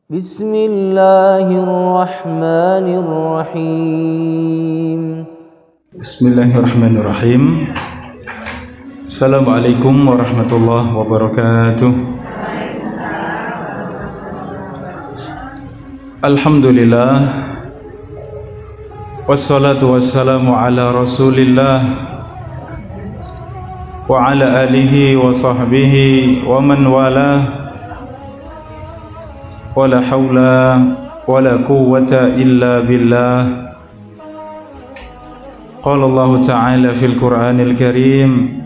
Bismillahirrahmanirrahim. Bismillahirrahmanirrahim. Assalamualaikum warahmatullahi wabarakatuh. Alhamdulillah, wassalatu wassalamu ala rasulillah wa ala alihi wa sahbihi wa man walah. Wala hawla wala quwwata illa billah. Qala Allah Ta'ala fil Qur'anil Karim,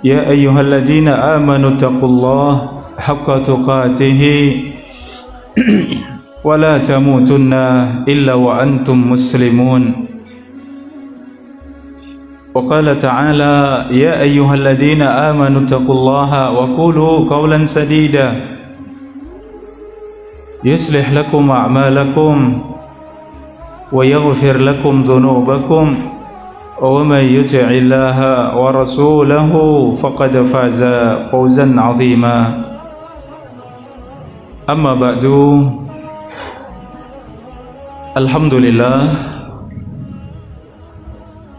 ya ayyuhalladzina amanu taqullaha haqqa tuqatih wa la tamutunna illa wa antum muslimun. Wa qala ta'ala, ya ayyuhalladzina amanu taqullaha wa qulu qawlan sadida yuslih lakum a'malakum wa yaghfir lakum dhunubakum wa man yuti'illaha wa rasulahu faqad faza fawzan 'azima. Amma ba'du. Alhamdulillah,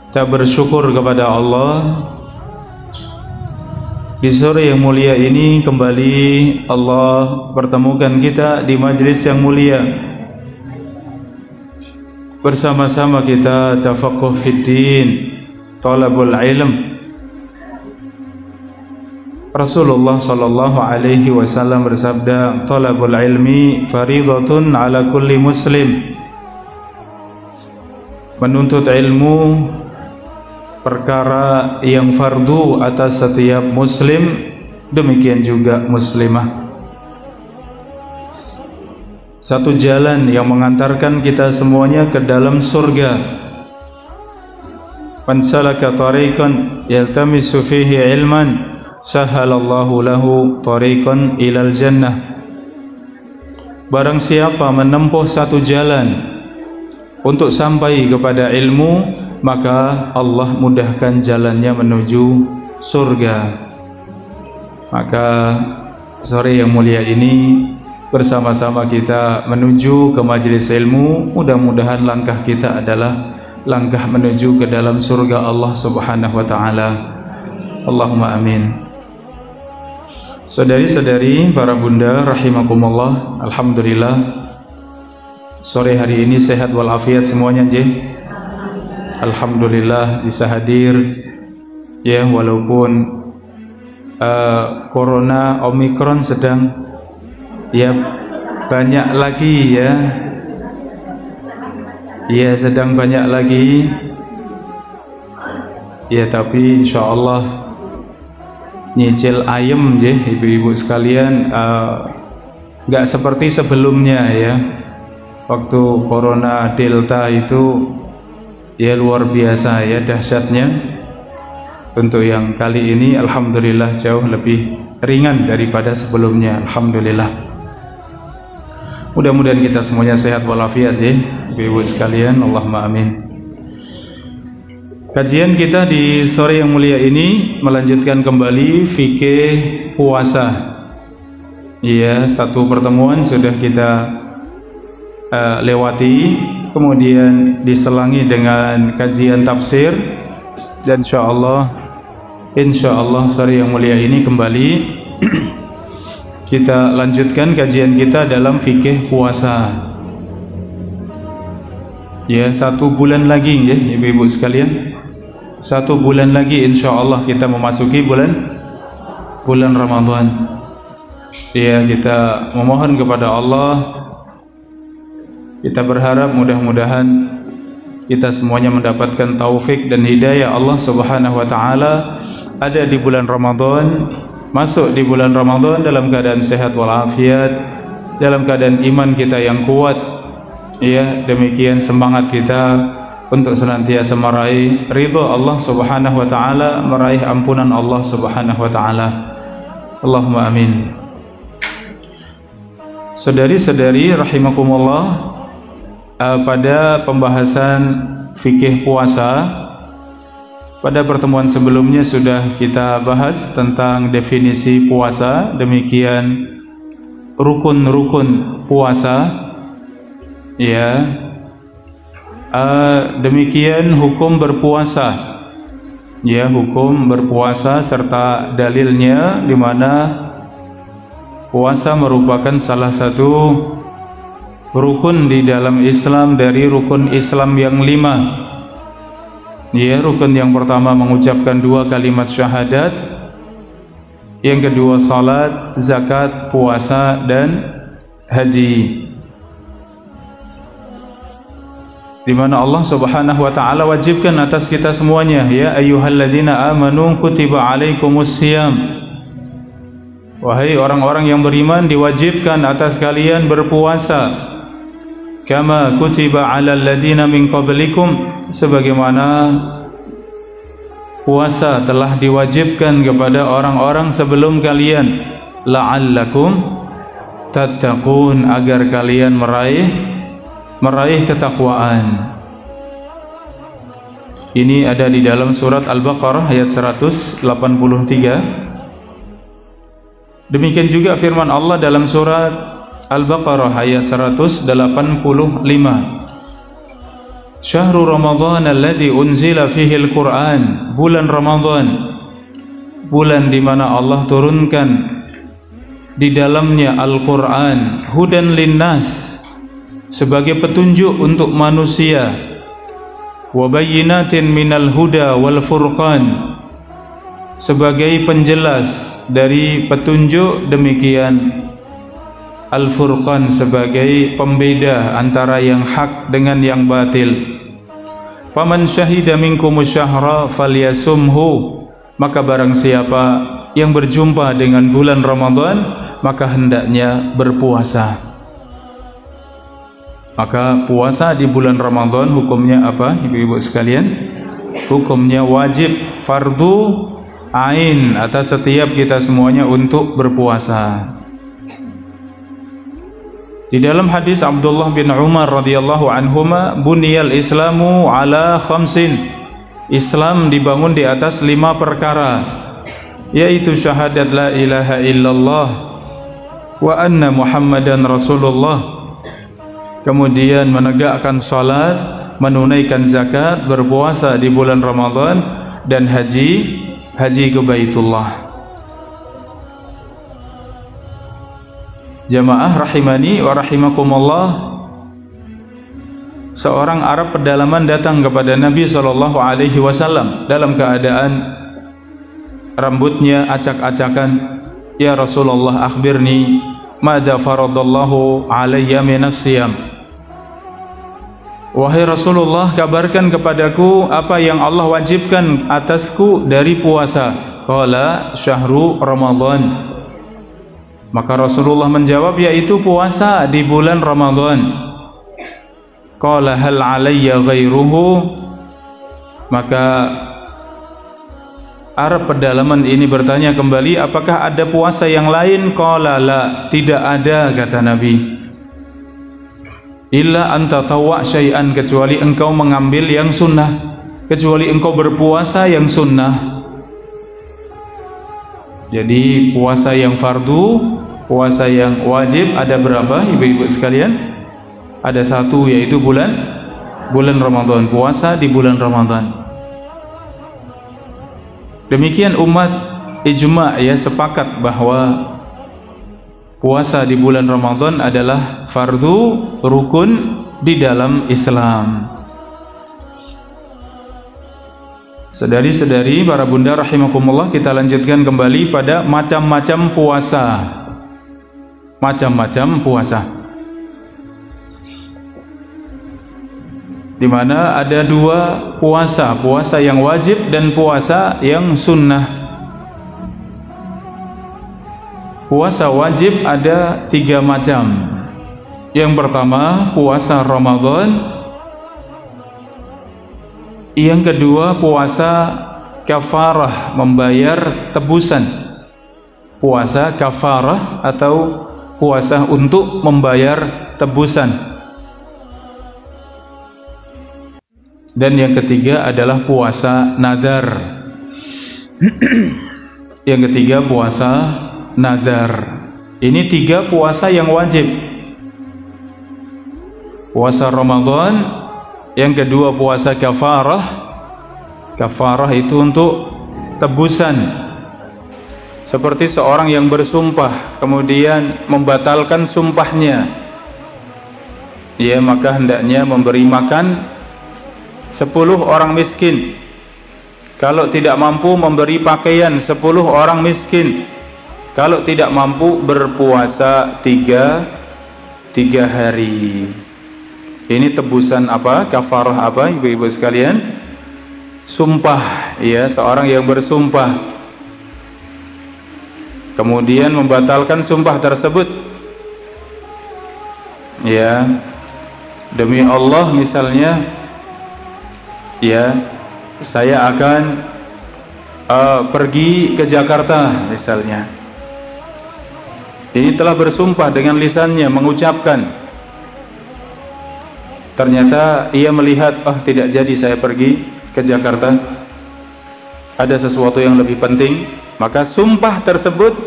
kita bersyukur kepada Allah di sore yang mulia ini kembali Allah pertemukan kita di majlis yang mulia. Bersama-sama kita tafaqquh fiddin, talabul ilm. Rasulullah sallallahu alaihi wasallam bersabda, talabul ilmi faridatun ala kulli muslim. Menuntut ilmu perkara yang fardu atas setiap muslim, demikian juga muslimah. Satu jalan yang mengantarkan kita semuanya ke dalam surga. Man salaka tariqan yaltamisu fihi ilman sahhalallahu lahu tariqan ilal jannah. Barang siapa menempuh satu jalan untuk sampai kepada ilmu, maka Allah mudahkan jalannya menuju surga. Maka sore yang mulia ini bersama-sama kita menuju ke majelis ilmu. Mudah-mudahan langkah kita adalah langkah menuju ke dalam surga Allah Subhanahu wa taala. Allahumma amin. Saudari-saudari, para bunda rahimakumullah, alhamdulillah sore hari ini sehat walafiat semuanya, nggih. Alhamdulillah bisa hadir ya, walaupun corona Omikron sedang ya banyak lagi ya sedang banyak lagi ya, tapi insyaallah nyicil ayem je ibu-ibu sekalian, nggak seperti sebelumnya ya. Waktu corona Delta itu ya luar biasa ya dahsyatnya. Untuk yang kali ini alhamdulillah jauh lebih ringan daripada sebelumnya, alhamdulillah. Mudah-mudahan kita semuanya sehat walafiat ya ibu-ibu sekalian, Allahumma amin. Kajian kita di sore yang mulia ini melanjutkan kembali fikih puasa. Iya, satu pertemuan sudah kita lewati, kemudian diselangi dengan kajian tafsir, dan insyaallah sore yang mulia ini kembali kita lanjutkan kajian kita dalam fikih puasa. Ya, 1 bulan lagi ya ibu-ibu sekalian, 1 bulan lagi insyaallah kita memasuki bulan Ramadan. Ya, kita memohon kepada Allah, kita berharap mudah-mudahan kita semuanya mendapatkan taufik dan hidayah Allah Subhanahu wa taala, ada di bulan Ramadan, masuk di bulan Ramadan dalam keadaan sehat walafiat, dalam keadaan iman kita yang kuat. Ya, demikian semangat kita untuk senantiasa meraih ridha Allah Subhanahu wa taala, meraih ampunan Allah Subhanahu wa taala. Allahumma amin. Saudari-saudari rahimakumullah, pada pembahasan fikih puasa pada pertemuan sebelumnya sudah kita bahas tentang definisi puasa, demikian rukun-rukun puasa, ya. Demikian hukum berpuasa, ya, hukum berpuasa serta dalilnya, di mana puasa merupakan salah satu rukun di dalam Islam dari rukun Islam yang 5. Ya, rukun yang pertama mengucapkan 2 kalimat syahadat, yang kedua salat, zakat, puasa, dan haji. Di mana Allah Subhanahu wa taala wajibkan atas kita semuanya, ya ayyuhalladzina amanu kutiba alaikumusiyam. Wahai orang-orang yang beriman, diwajibkan atas kalian berpuasa. Kama kutiba alal ladzina min qablikum, sebagaimana puasa telah diwajibkan kepada orang-orang sebelum kalian, la'allakum tattaqun, agar kalian meraih ketakwaan. Ini ada di dalam surat Al-Baqarah ayat 183. Demikian juga firman Allah dalam surat Al-Baqarah ayat 185. Syahrul Ramadan alladzi unzila fihi al-Qur'an, bulan Ramadan, bulan di mana Allah turunkan di dalamnya Al-Qur'an, hudan linnas, sebagai petunjuk untuk manusia, wa bayyinatin minal huda wal furqan, sebagai penjelas dari petunjuk, demikian al-furqan sebagai pembeda antara yang hak dengan yang batil. Faman syahida minkumus syahra falyasumhu, maka barang siapa yang berjumpa dengan bulan Ramadan, maka hendaknya berpuasa. Maka puasa di bulan Ramadan hukumnya apa, ibu-ibu sekalian? Hukumnya wajib, fardu ain atas setiap kita semuanya untuk berpuasa. Di dalam hadis Abdullah bin Umar radhiyallahu anhuma, buniyal islamu ala khamsin, Islam dibangun di atas 5 perkara, yaitu syahadat la ilaha illallah wa anna muhammadan rasulullah, kemudian menegakkan salat, menunaikan zakat, berpuasa di bulan Ramadan, dan haji ke Baitullah. Jamaah rahimani wa rahimakumullah, seorang Arab pedalaman datang kepada Nabi SAW dalam keadaan rambutnya acak-acakan. Ya Rasulullah, akhbirni madza faradallahu alayya minas siyam. Wahai Rasulullah, kabarkan kepadaku apa yang Allah wajibkan atasku dari puasa. Qala syahru Ramadan. Maka Rasulullah menjawab, yaitu puasa di bulan Ramadan. Qala hal alayya ghairuhu. Maka Arab pedalaman ini bertanya kembali, apakah ada puasa yang lain? Qala la, tidak ada, kata Nabi. Illa anta tawa' syai'an, kecuali engkau mengambil yang sunnah, kecuali engkau berpuasa yang sunnah. Jadi puasa yang fardu, puasa yang wajib ada berapa, ibu-ibu sekalian? Ada 1, yaitu bulan Ramadan, puasa di bulan Ramadan. Demikian umat ijma', ya, sepakat bahwa puasa di bulan Ramadan adalah fardu rukun di dalam Islam. Saudari-saudari, para bunda rahimakumullah, kita lanjutkan kembali pada macam-macam puasa. Macam-macam puasa, di mana ada 2 puasa, puasa yang wajib dan puasa yang sunnah. Puasa wajib ada 3 macam. Yang pertama, puasa Ramadan. Yang kedua, puasa kafarah, membayar tebusan. Puasa kafarah atau puasa untuk membayar tebusan. Dan yang ketiga adalah puasa nadar. Yang ketiga puasa nadar, Ini 3 puasa yang wajib. Puasa Ramadan, yang kedua puasa kafarah. Kafarah itu untuk tebusan. Seperti seorang yang bersumpah kemudian membatalkan sumpahnya, ya maka hendaknya memberi makan 10 orang miskin. Kalau tidak mampu, memberi pakaian 10 orang miskin. Kalau tidak mampu, berpuasa 3 hari. Ini tebusan apa? Kafarah apa, ibu-ibu sekalian? Sumpah, ya, seorang yang bersumpah kemudian membatalkan sumpah tersebut, ya, demi Allah misalnya, ya, saya akan pergi ke Jakarta misalnya. Ini telah bersumpah dengan lisannya, mengucapkan. Ternyata ia melihat, tidak jadi saya pergi ke Jakarta, ada sesuatu yang lebih penting. Maka sumpah tersebut,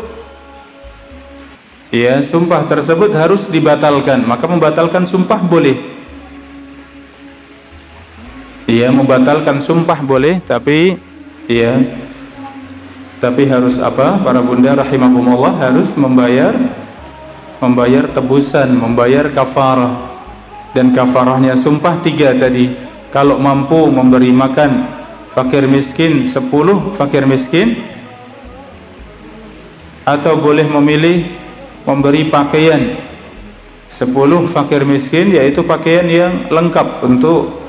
ya, sumpah tersebut harus dibatalkan. Maka membatalkan sumpah boleh. Ya, membatalkan sumpah boleh, tapi ya, tapi harus apa? Para bunda rahimakumullah, harus membayar tebusan, membayar kafarah. Dan kafarahnya sumpah 3 tadi. Kalau mampu memberi makan fakir miskin 10 fakir miskin, atau boleh memilih memberi pakaian 10 fakir miskin, yaitu pakaian yang lengkap untuk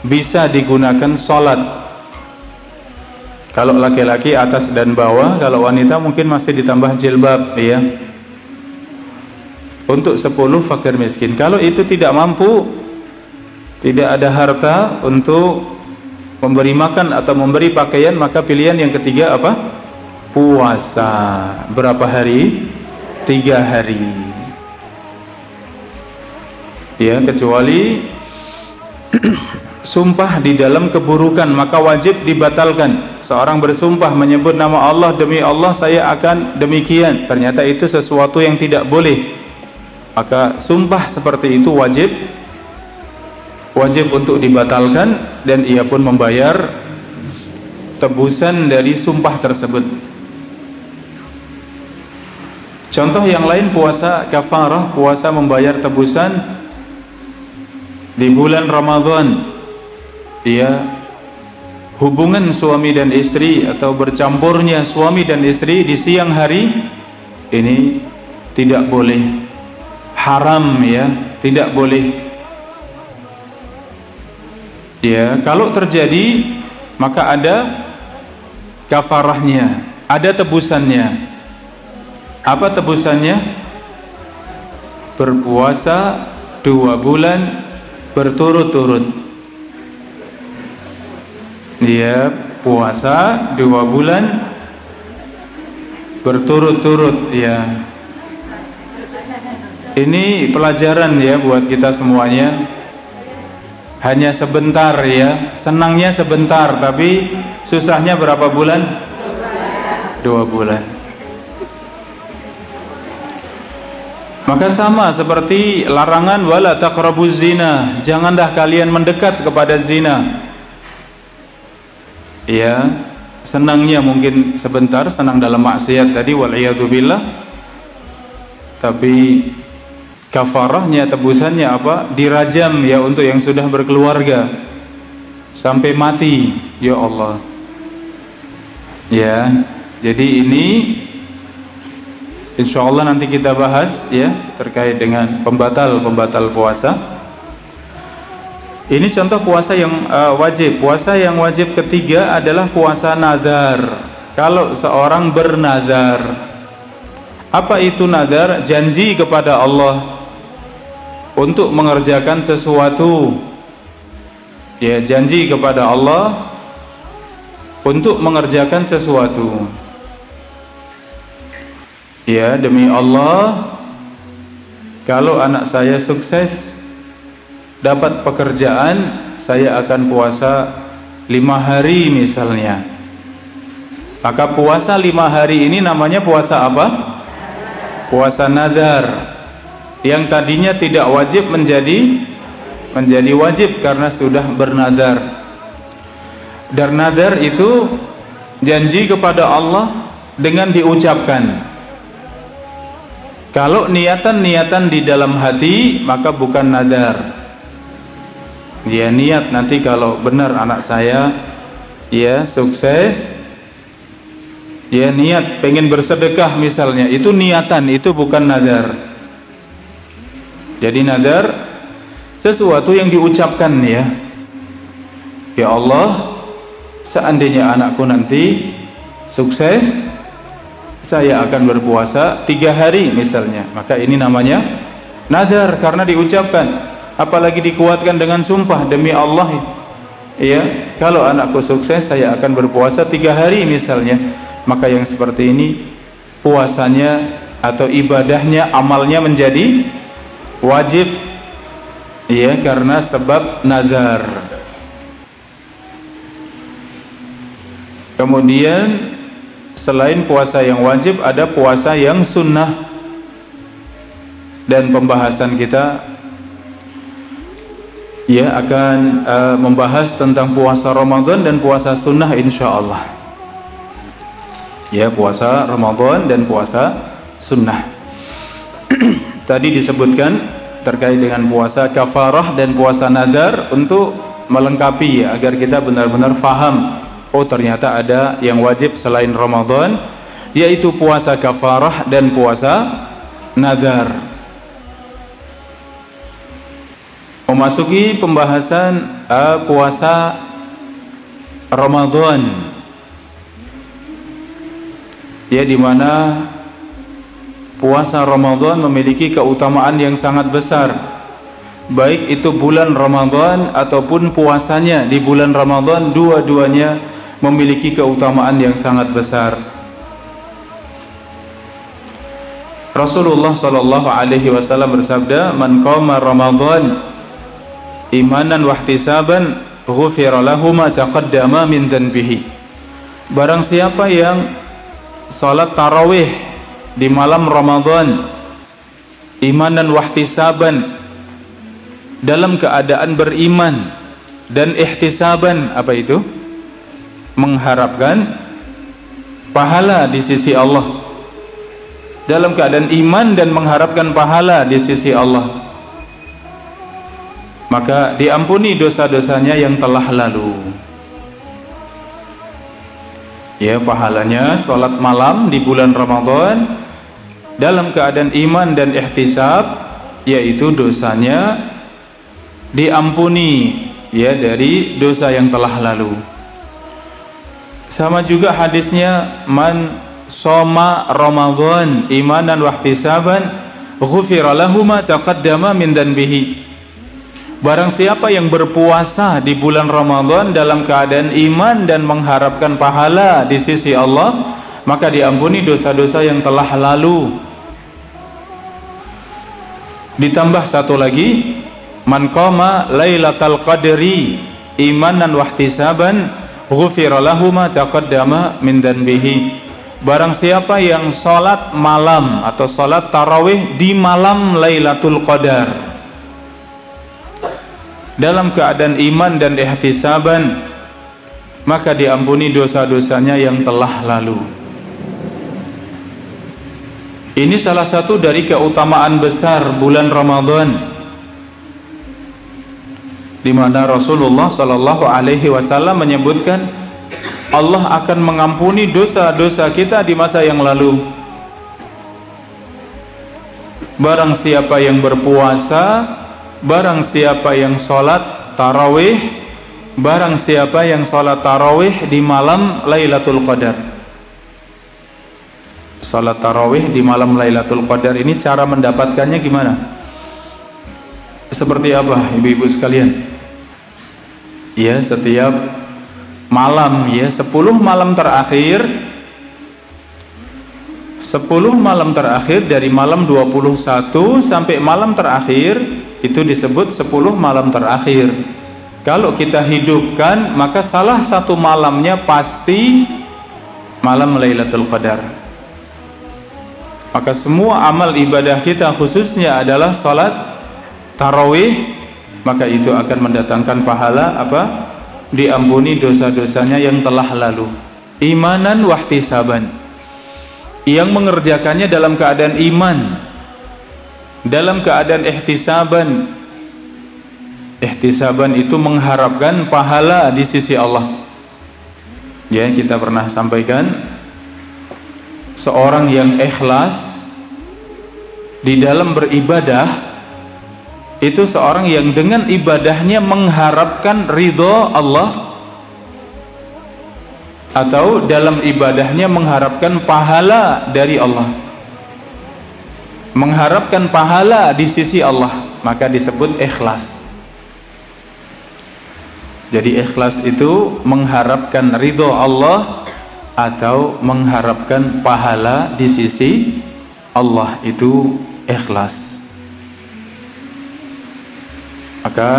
bisa digunakan sholat. Kalau laki-laki atas dan bawah, kalau wanita mungkin masih ditambah jilbab, ya, untuk 10 fakir miskin. Kalau itu tidak mampu, tidak ada harta untuk memberi makan atau memberi pakaian, maka pilihan yang ketiga apa? Puasa. Berapa hari? 3 hari. Ya, kecuali sumpah di dalam keburukan, maka wajib dibatalkan. Seorang bersumpah menyebut nama Allah, demi Allah saya akan demikian, ternyata itu sesuatu yang tidak boleh, maka sumpah seperti itu wajib untuk dibatalkan, dan ia pun membayar tebusan dari sumpah tersebut. Contoh yang lain, puasa kafarah, puasa membayar tebusan di bulan Ramadan. Ya, hubungan suami dan istri atau bercampurnya suami dan istri di siang hari ini tidak boleh, haram, ya, tidak boleh. Ya, kalau terjadi maka ada kafarahnya, ada tebusannya. Apa tebusannya? Berpuasa 2 bulan berturut-turut. Dia puasa 2 bulan berturut-turut, ya. Ini pelajaran, ya, buat kita semuanya. Hanya sebentar, ya, senangnya sebentar, tapi susahnya berapa bulan? 2 bulan. Maka sama seperti larangan wala taqrabuz zina, janganlah kalian mendekat kepada zina. Ya, senangnya mungkin sebentar, senang dalam maksiat tadi, wal'iyadzubillah, tapi kafarahnya, tebusannya apa? Dirajam, ya, untuk yang sudah berkeluarga sampai mati, ya Allah. Ya, jadi ini insyaallah nanti kita bahas, ya, terkait dengan pembatal puasa. Ini contoh puasa yang wajib. Puasa yang wajib ketiga adalah puasa nazar. Kalau seorang bernazar, apa itu nazar? Janji kepada Allah untuk mengerjakan sesuatu. Ya, janji kepada Allah untuk mengerjakan sesuatu. Ya, demi Allah, kalau anak saya sukses dapat pekerjaan, saya akan puasa 5 hari misalnya. Maka puasa 5 hari ini namanya puasa apa? puasa nazar yang tadinya tidak wajib menjadi wajib karena sudah bernazar. Dan nazar itu janji kepada Allah dengan diucapkan. Kalau niatan-niatan di dalam hati maka bukan nazar. Dia niat nanti kalau benar anak saya ya sukses, dia niat pengen bersedekah misalnya, itu niatan, itu bukan nazar. Jadi nazar sesuatu yang diucapkan ya. Ya Allah, seandainya anakku nanti sukses, saya akan berpuasa 3 hari misalnya, maka ini namanya nazar karena diucapkan. Apalagi dikuatkan dengan sumpah, demi Allah ya, kalau anakku sukses saya akan berpuasa 3 hari misalnya, maka yang seperti ini puasanya atau ibadahnya, amalnya menjadi wajib ya, karena sebab nazar. Kemudian selain puasa yang wajib ada puasa yang sunnah, dan pembahasan kita ya akan membahas tentang puasa Ramadan dan puasa sunnah insyaallah. Ya, puasa Ramadan dan puasa sunnah. Tadi disebutkan terkait dengan puasa kafarah dan puasa nazar untuk melengkapi ya, agar kita benar-benar faham, oh ternyata ada yang wajib selain Ramadan, yaitu puasa kafarah dan puasa nazar. Memasuki pembahasan puasa Ramadan ya, dimana puasa Ramadan memiliki keutamaan yang sangat besar, baik itu bulan Ramadan ataupun puasanya di bulan Ramadan, dua-duanya memiliki keutamaan yang sangat besar. Rasulullah sallallahu alaihi wasallam bersabda, "Man qama Ramadan imanan wahtisaban ghufira lahu ma taqaddama min dhanbihi." Barang siapa yang salat tarawih di malam Ramadan imanan wahtisaban, dalam keadaan beriman dan ihtisaban, apa itu? Mengharapkan pahala di sisi Allah. Dalam keadaan iman dan mengharapkan pahala di sisi Allah, maka diampuni dosa-dosanya yang telah lalu. Ya, pahalanya salat malam di bulan Ramadan dalam keadaan iman dan ihtisab, yaitu dosanya diampuni ya dari dosa yang telah lalu. Sama juga hadisnya, man shoma Ramadan imanan wahtisaban ghufira lahu ma taqaddama min dhanbihi. Barang siapa yang berpuasa di bulan Ramadan dalam keadaan iman dan mengharapkan pahala di sisi Allah, maka diampuni dosa-dosa yang telah lalu. Ditambah satu lagi, man qama lailatal qadri imanan wahtisaban ghufira lahu ma taqaddama min dhanbihi. Barang siapa yang salat malam atau salat tarawih di malam Lailatul Qadar dalam keadaan iman dan ihtisaban, maka diampuni dosa-dosanya yang telah lalu. Ini salah satu dari keutamaan besar bulan Ramadan, di mana Rasulullah sallallahu alaihi wasallam menyebutkan Allah akan mengampuni dosa-dosa kita di masa yang lalu. Barang siapa yang berpuasa, barang siapa yang sholat tarawih, barang siapa yang sholat tarawih di malam Lailatul Qadar. Sholat tarawih di malam Lailatul Qadar ini cara mendapatkannya gimana? Seperti apa ibu-ibu sekalian? Ya, setiap malam ya, 10 malam terakhir, 10 malam terakhir dari malam 21 sampai malam terakhir itu disebut 10 malam terakhir. Kalau kita hidupkan, maka salah satu malamnya pasti malam Lailatul Qadar. Maka semua amal ibadah kita khususnya adalah salat tarawih, maka itu akan mendatangkan pahala apa? Diampuni dosa-dosanya yang telah lalu. Imanan wahtisaban, yang mengerjakannya dalam keadaan iman, dalam keadaan ihtisaban. Ihtisaban itu mengharapkan pahala di sisi Allah. Ya, kita pernah sampaikan, seorang yang ikhlas di dalam beribadah itu seorang yang dengan ibadahnya mengharapkan ridho Allah, atau dalam ibadahnya mengharapkan pahala dari Allah, mengharapkan pahala di sisi Allah, maka disebut ikhlas. Jadi ikhlas itu mengharapkan ridho Allah atau mengharapkan pahala di sisi Allah, itu ikhlas. Maka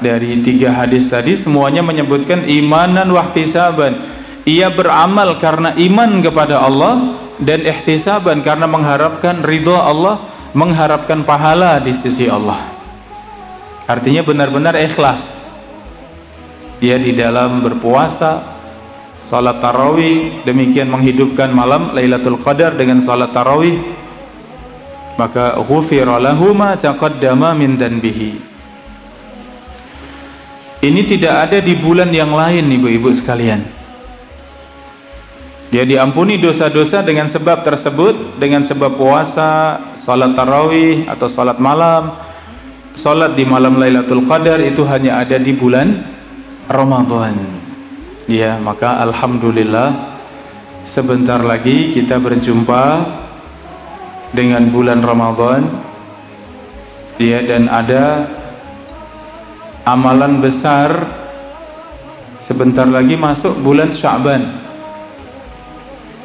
dari 3 hadis tadi semuanya menyebutkan imanan wahtisaban. Ia beramal karena iman kepada Allah, dan ihtisaban karena mengharapkan ridho Allah, mengharapkan pahala di sisi Allah. Artinya benar-benar ikhlas. Dia di dalam berpuasa, salat tarawih, demikian menghidupkan malam Lailatul Qadar dengan salat tarawih, maka ghufira lahu ma taqaddama min dhanbihi. Ini tidak ada di bulan yang lain, ibu-ibu sekalian. Dia diampuni dosa-dosa dengan sebab tersebut, dengan sebab puasa, salat tarawih atau salat malam. Salat di malam Lailatul Qadar itu hanya ada di bulan Ramadan. Ya, maka alhamdulillah sebentar lagi kita berjumpa dengan bulan Ramadan. Ya, dan ada amalan besar, sebentar lagi masuk bulan Sya'ban.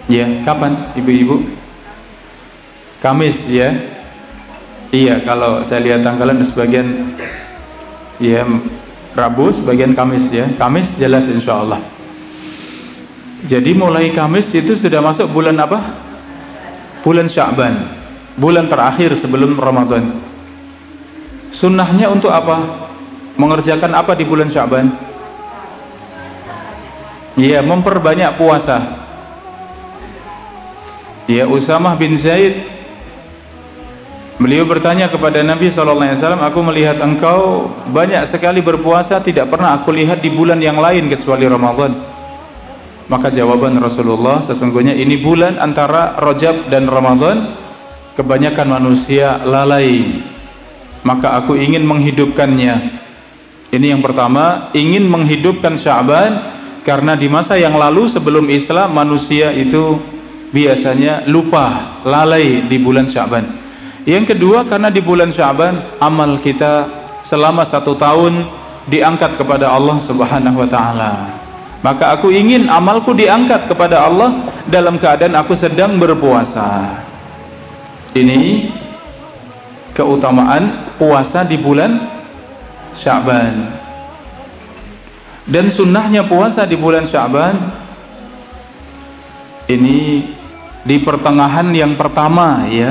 Ya, kapan ibu-ibu? Kamis ya. Iya, kalau saya lihat tanggalan sebagian ya Rabu, sebagian Kamis ya. Kamis jelas insya Allah. Jadi mulai Kamis itu sudah masuk bulan apa? Bulan Sya'ban, bulan terakhir sebelum Ramadan. Sunnahnya untuk apa? Mengerjakan apa di bulan Sya'ban? Ya, memperbanyak puasa. Ya, Usamah bin Zaid, beliau bertanya kepada Nabi SAW, aku melihat engkau banyak sekali berpuasa, tidak pernah aku lihat di bulan yang lain kecuali Ramadan. Maka jawaban Rasulullah, sesungguhnya ini bulan antara Rajab dan Ramadan, kebanyakan manusia lalai, maka aku ingin menghidupkannya. Ini yang pertama, ingin menghidupkan Sya'ban, karena di masa yang lalu sebelum Islam manusia itu biasanya lupa, lalai di bulan Sya'ban. Yang kedua, karena di bulan Sya'ban amal kita selama 1 tahun diangkat kepada Allah Subhanahu wa ta'ala. Maka aku ingin amalku diangkat kepada Allah dalam keadaan aku sedang berpuasa. Ini keutamaan puasa di bulan Sya'ban. Dan sunnahnya puasa di bulan Sya'ban ini di pertengahan yang pertama ya,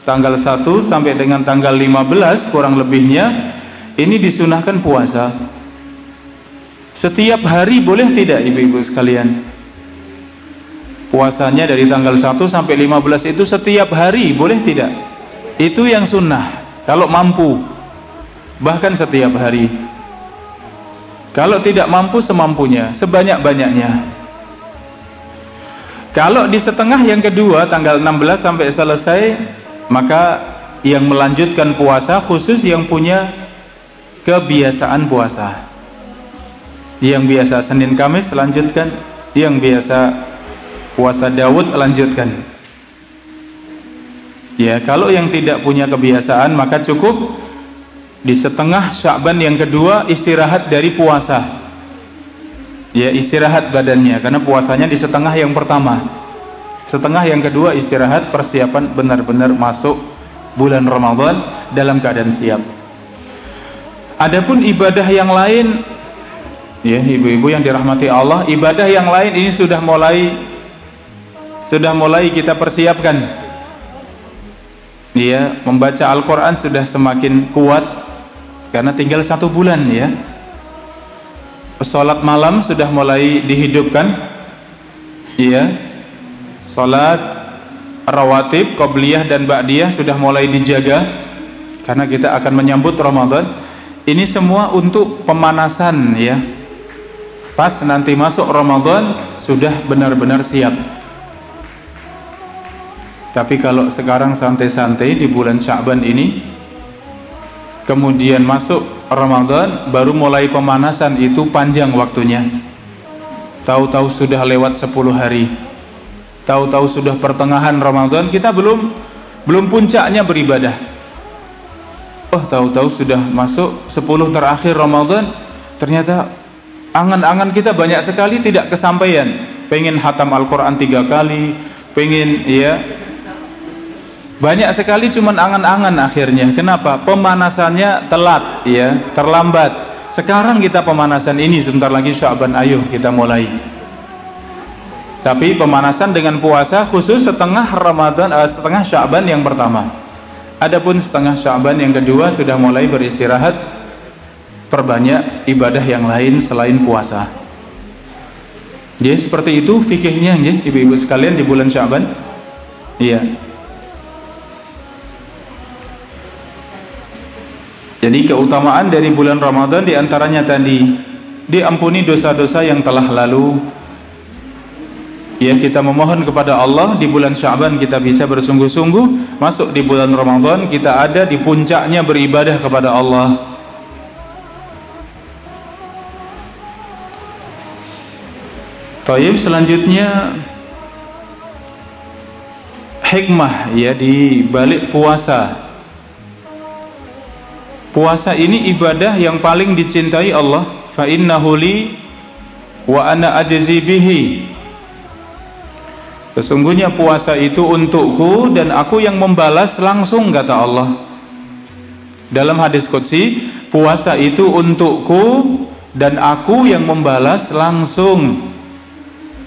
tanggal 1 sampai dengan tanggal 15 kurang lebihnya, ini disunahkan puasa. Setiap hari boleh tidak ibu-ibu sekalian? Puasanya dari tanggal 1 sampai 15 itu setiap hari boleh tidak? Itu yang sunnah kalau mampu, bahkan setiap hari. Kalau tidak mampu, semampunya, sebanyak-banyaknya. Kalau di setengah yang kedua tanggal 16 sampai selesai, maka yang melanjutkan puasa khusus yang punya kebiasaan puasa. Yang biasa Senin Kamis lanjutkan, yang biasa puasa Daud lanjutkan. Ya, kalau yang tidak punya kebiasaan maka cukup di setengah Sya'ban yang kedua istirahat dari puasa. Ya, istirahat badannya, karena puasanya di setengah yang pertama. Setengah yang kedua istirahat, persiapan benar-benar masuk bulan Ramadan dalam keadaan siap. Adapun ibadah yang lain, ya ibu-ibu yang dirahmati Allah, ibadah yang lain ini sudah mulai kita persiapkan. dia membaca Al-Quran sudah semakin kuat karena tinggal 1 bulan ya. Salat malam sudah mulai dihidupkan ya. Salat rawatib, qobliyah dan ba'diyah sudah mulai dijaga karena kita akan menyambut Ramadan. Ini semua untuk pemanasan ya. Pas nanti masuk Ramadan sudah benar-benar siap. Tapi kalau sekarang santai-santai di bulan Sya'ban ini, kemudian masuk Ramadan baru mulai pemanasan, itu panjang waktunya. Tahu-tahu sudah lewat 10 hari, tahu-tahu sudah pertengahan Ramadan, kita belum puncaknya beribadah. Oh, tahu-tahu sudah masuk 10 terakhir Ramadan, ternyata angan-angan kita banyak sekali tidak kesampaian. Pengen khatam Al-Quran 3 kali, pengen ya, banyak sekali cuman angan-angan akhirnya. Kenapa? Pemanasannya telat ya, terlambat. Sekarang kita pemanasan ini, sebentar lagi Sya'ban, ayo kita mulai. Tapi pemanasan dengan puasa khusus setengah Ramadan, setengah Sya'ban yang pertama. Adapun setengah Sya'ban yang kedua sudah mulai beristirahat, perbanyak ibadah yang lain selain puasa. Jadi seperti itu fikihnya ya, ibu-ibu sekalian di bulan Sya'ban. Iya. Jadi keutamaan dari bulan Ramadan diantaranya tadi diampuni dosa-dosa yang telah lalu. Ya, kita memohon kepada Allah di bulan Sya'ban kita bisa bersungguh-sungguh. Masuk di bulan Ramadan kita ada di puncaknya beribadah kepada Allah. Taib, selanjutnya hikmah ya di balik puasa. Puasa ini ibadah yang paling dicintai Allah. Fa innahu li wa ana ajzi bihi. Sesungguhnya puasa itu untukku dan aku yang membalas langsung, kata Allah. Dalam hadis qudsi, puasa itu untukku dan aku yang membalas langsung.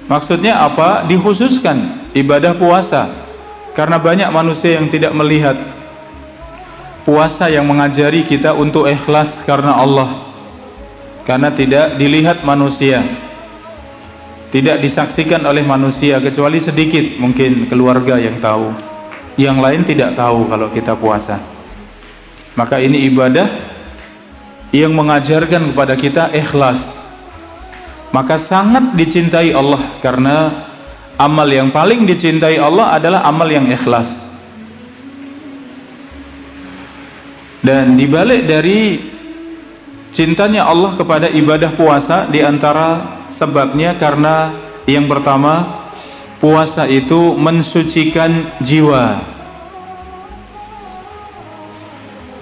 Maksudnya apa? Dikhususkan ibadah puasa karena banyak manusia yang tidak melihat puasa yang mengajari kita untuk ikhlas karena Allah, karena tidak dilihat manusia, tidak disaksikan oleh manusia kecuali sedikit mungkin keluarga yang tahu, yang lain tidak tahu kalau kita puasa. Maka ini ibadah yang mengajarkan kepada kita ikhlas, maka sangat dicintai Allah karena amal yang paling dicintai Allah adalah amal yang ikhlas. Dan dibalik dari cintanya Allah kepada ibadah puasa, diantara sebabnya karena yang pertama, puasa itu mensucikan jiwa.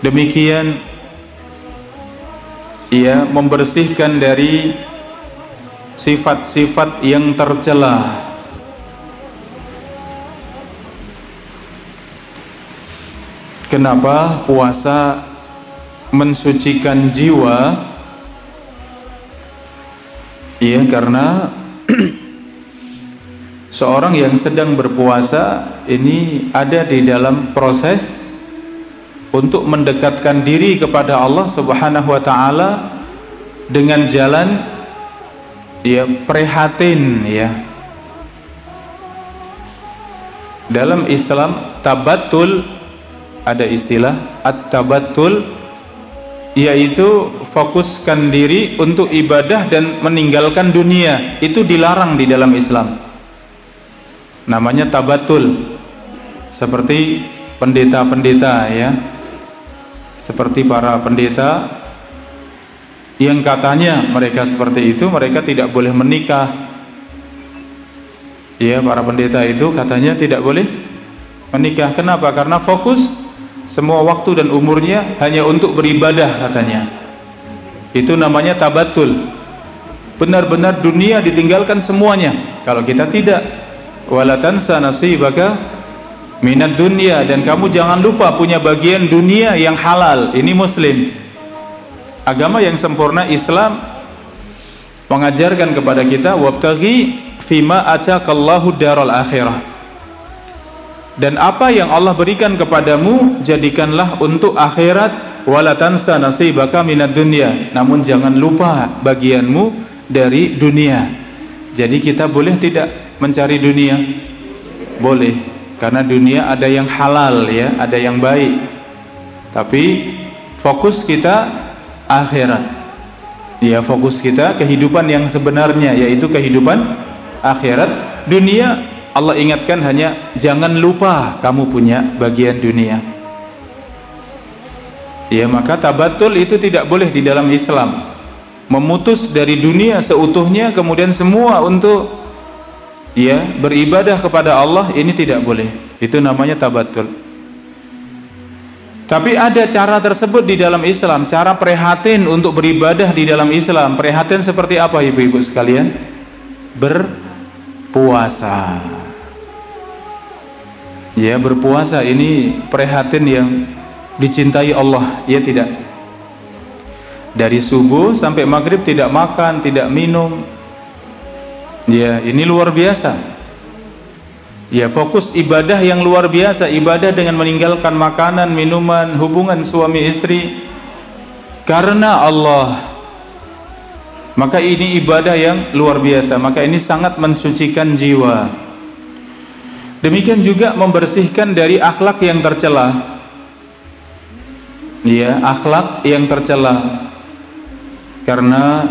Demikian ia membersihkan dari sifat-sifat yang tercela. Kenapa puasa mensucikan jiwa? Iya, karena seorang yang sedang berpuasa ini ada di dalam proses untuk mendekatkan diri kepada Allah Subhanahu wa taala dengan jalan ya prihatin ya. Dalam Islam tabattul ada istilah at-tabattul, yaitu fokuskan diri untuk ibadah dan meninggalkan dunia. Itu dilarang di dalam Islam, namanya tabattul. Seperti pendeta-pendeta ya, seperti para pendeta yang katanya mereka seperti itu, mereka tidak boleh menikah ya. Para pendeta itu katanya tidak boleh menikah. Kenapa? Karena fokus semua waktu dan umurnya hanya untuk beribadah katanya. Itu namanya tabattul. Benar-benar dunia ditinggalkan semuanya. Kalau kita tidak, wala tansa nasibaka minad dunya, dan kamu jangan lupa punya bagian dunia yang halal. Ini muslim. Agama yang sempurna Islam mengajarkan kepada kita wabtaghi fima ataqallahu daral akhirah. Dan apa yang Allah berikan kepadamu jadikanlah untuk akhirat. Wala tansa nasibaka minad dunya, namun jangan lupa bagianmu dari dunia. Jadi kita boleh tidak mencari dunia? Boleh, karena dunia ada yang halal ya, ada yang baik. Tapi fokus kita akhirat. Ya, fokus kita kehidupan yang sebenarnya, yaitu kehidupan akhirat. Dunia Allah ingatkan hanya jangan lupa kamu punya bagian dunia. Ya, maka tabatul itu tidak boleh di dalam Islam. Memutus dari dunia seutuhnya kemudian semua untuk ya beribadah kepada Allah, ini tidak boleh. Itu namanya tabatul. Tapi ada cara tersebut di dalam Islam, cara prihatin untuk beribadah di dalam Islam. Prihatin seperti apa ibu-ibu sekalian? Berpuasa. Ya, berpuasa ini prihatin yang dicintai Allah, ya tidak? Dari subuh sampai maghrib tidak makan, tidak minum. Ya, ini luar biasa. Ya, fokus ibadah yang luar biasa, ibadah dengan meninggalkan makanan, minuman, hubungan suami istri karena Allah. Maka ini ibadah yang luar biasa, maka ini sangat mensucikan jiwa. Demikian juga membersihkan dari akhlak yang tercela. Ya, akhlak yang tercela. Karena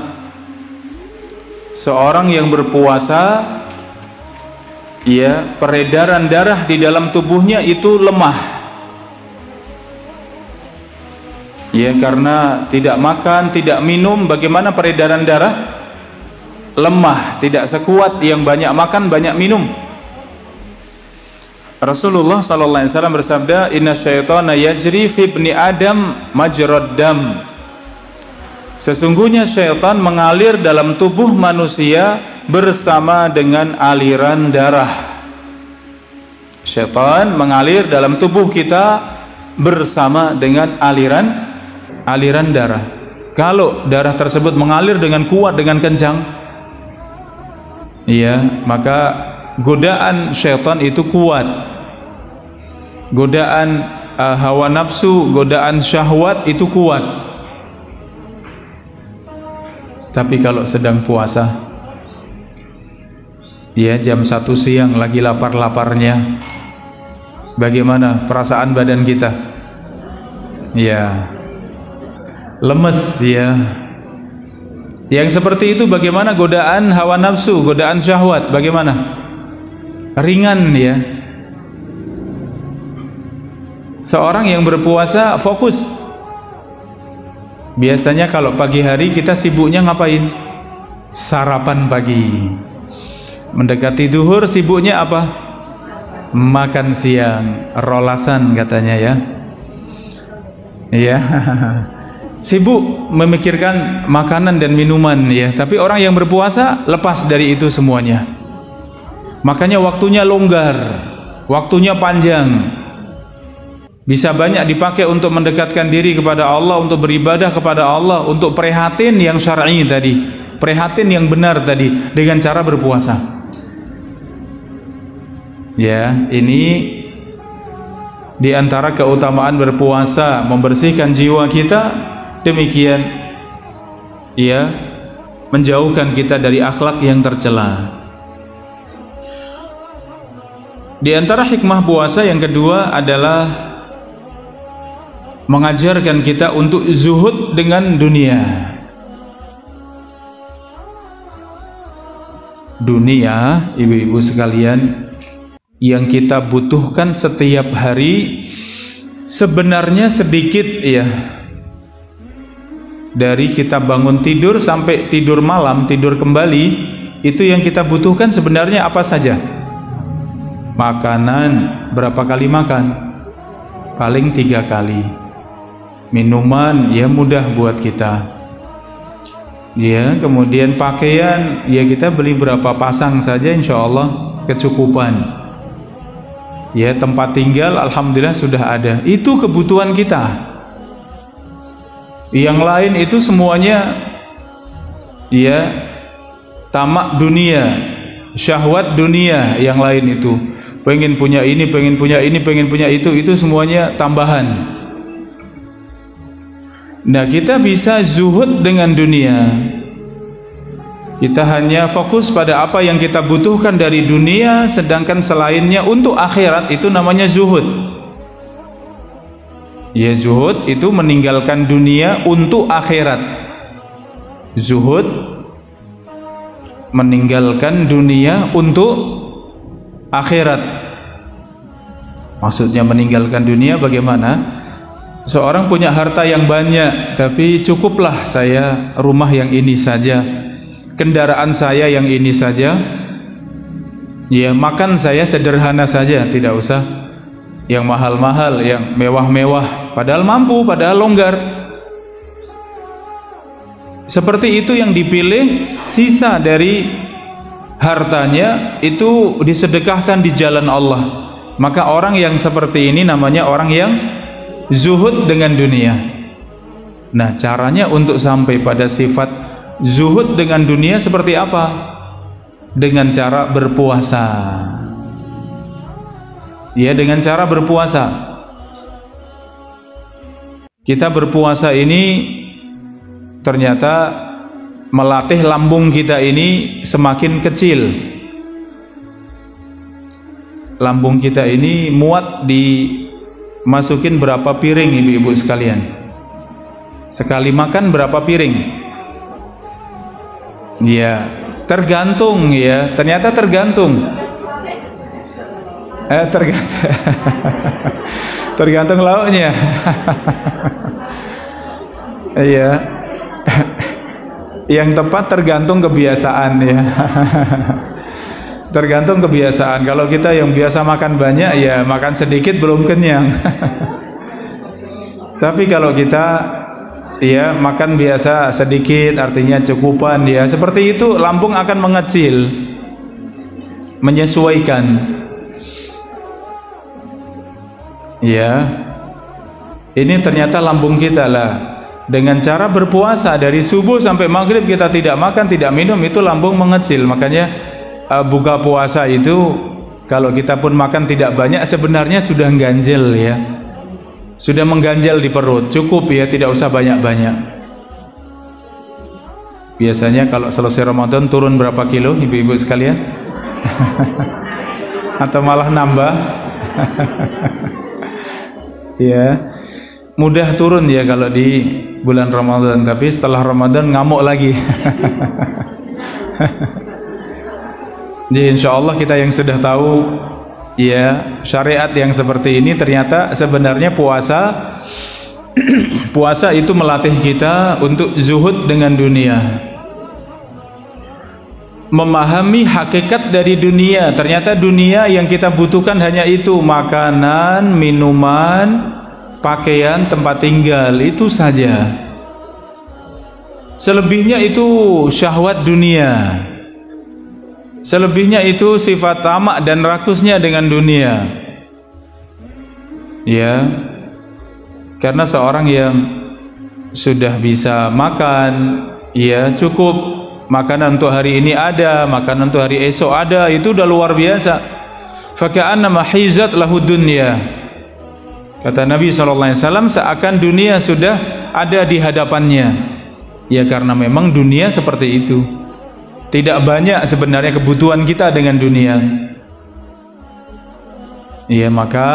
seorang yang berpuasa, ya, peredaran darah di dalam tubuhnya itu lemah. Ya, karena tidak makan, tidak minum, bagaimana peredaran darah? Lemah, tidak sekuat yang banyak makan, banyak minum. Rasulullah sallallahu alaihi wasallam bersabda, "Inna syaitana yajri fi ibni Adam majrad dam." Sesungguhnya syaitan mengalir dalam tubuh manusia bersama dengan aliran darah. Syaitan mengalir dalam tubuh kita bersama dengan aliran darah. Kalau darah tersebut mengalir dengan kuat, dengan kencang, iya, maka godaan syaitan itu kuat. Godaan hawa nafsu, godaan syahwat itu kuat. Tapi kalau sedang puasa, ya, jam 1 siang lagi lapar-laparnya, bagaimana perasaan badan kita? Ya, lemes ya. Yang seperti itu bagaimana godaan hawa nafsu, godaan syahwat, bagaimana? Ringan ya. Seorang yang berpuasa fokus. Biasanya kalau pagi hari kita sibuknya ngapain? Sarapan pagi. Mendekati zuhur sibuknya apa? Makan siang, rolasan katanya ya. Iya. Sibuk memikirkan makanan dan minuman ya. Tapi orang yang berpuasa lepas dari itu semuanya. Makanya waktunya longgar, waktunya panjang. Bisa banyak dipakai untuk mendekatkan diri kepada Allah, untuk beribadah kepada Allah, untuk prihatin yang syar'i tadi, prihatin yang benar tadi dengan cara berpuasa. Ya, ini di antara keutamaan berpuasa, membersihkan jiwa kita, demikian ya, menjauhkan kita dari akhlak yang tercela. Di antara hikmah puasa yang kedua adalah mengajarkan kita untuk zuhud dengan dunia. Dunia, ibu-ibu sekalian, yang kita butuhkan setiap hari sebenarnya sedikit ya. Dari kita bangun tidur sampai tidur malam, tidur kembali, itu yang kita butuhkan sebenarnya apa saja? Makanan, berapa kali makan? Paling 3 kali. Minuman ya mudah buat kita ya, kemudian pakaian ya kita beli berapa pasang saja insya Allah kecukupan ya, tempat tinggal alhamdulillah sudah ada, itu kebutuhan kita. Yang lain itu semuanya ya tamak dunia, syahwat dunia, yang lain itu pengen punya ini, pengen punya ini, pengen punya itu semuanya tambahan. Nah, kita bisa zuhud dengan dunia. Kita hanya fokus pada apa yang kita butuhkan dari dunia, sedangkan selainnya untuk akhirat, itu namanya zuhud. Ya, zuhud itu meninggalkan dunia untuk akhirat. Zuhud meninggalkan dunia untuk akhirat. Maksudnya meninggalkan dunia bagaimana? Seorang punya harta yang banyak, tapi cukuplah saya rumah yang ini saja, kendaraan saya yang ini saja, ya makan saya sederhana saja, tidak usah yang mahal-mahal, yang mewah-mewah, padahal mampu, padahal longgar. Seperti itu yang dipilih, sisa dari hartanya itu disedekahkan di jalan Allah. Maka orang yang seperti ini namanya orang yang zuhud dengan dunia. Nah, caranya untuk sampai pada sifat zuhud dengan dunia seperti apa? Dengan cara berpuasa. Ya, dengan cara berpuasa. Kita berpuasa ini ternyata melatih lambung kita ini semakin kecil. Lambung kita ini muat dimasukin berapa piring, ibu-ibu sekalian? Sekali makan berapa piring? Ya, tergantung ya. Ternyata tergantung. Tergantung lauknya. Iya. Yang tepat tergantung kebiasaan ya. Tergantung kebiasaan. Kalau kita yang biasa makan banyak, ya makan sedikit belum kenyang. Tapi kalau kita ya makan biasa sedikit, artinya cukupan ya. Seperti itu lambung akan mengecil, menyesuaikan. Ya, ini ternyata lambung kita lah. Dengan cara berpuasa dari subuh sampai maghrib kita tidak makan, tidak minum, itu lambung mengecil. Makanya buka puasa itu kalau kita pun makan tidak banyak, sebenarnya sudah ganjel ya, sudah mengganjal di perut, cukup ya, tidak usah banyak-banyak. Biasanya kalau selesai Ramadan turun berapa kilo ibu-ibu sekalian? Atau malah nambah? Ya, mudah turun ya kalau di bulan Ramadan, tapi setelah Ramadan ngamuk lagi. Jadi insya Allah kita yang sudah tahu ya syariat yang seperti ini, ternyata sebenarnya puasa puasa itu melatih kita untuk zuhud dengan dunia, memahami hakikat dari dunia. Ternyata dunia yang kita butuhkan hanya itu, makanan, minuman, pakaian, tempat tinggal, itu saja. Selebihnya itu syahwat dunia, selebihnya itu sifat tamak dan rakusnya dengan dunia. Ya, karena seorang yang sudah bisa makan, ya cukup, makanan untuk hari ini ada, makanan untuk hari esok ada, itu udah luar biasa. Faka'annama hizat lahu dunya. Kata Nabi SAW, seakan dunia sudah ada di hadapannya. Ya, karena memang dunia seperti itu. Tidak banyak sebenarnya kebutuhan kita dengan dunia. Ya, maka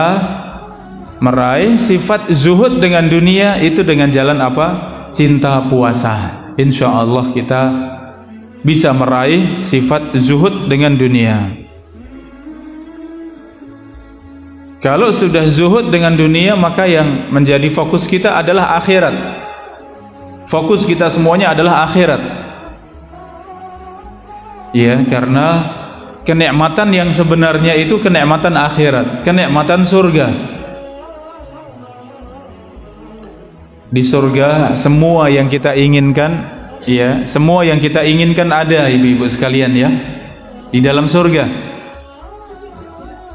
meraih sifat zuhud dengan dunia itu dengan jalan apa? Cinta puasa. Insya Allah kita bisa meraih sifat zuhud dengan dunia. Kalau sudah zuhud dengan dunia, maka yang menjadi fokus kita adalah akhirat. Fokus kita semuanya adalah akhirat. Ya, karena kenikmatan yang sebenarnya itu kenikmatan akhirat, kenikmatan surga. Di surga semua yang kita inginkan, ya, semua yang kita inginkan ada, ibu-ibu sekalian ya, di dalam surga.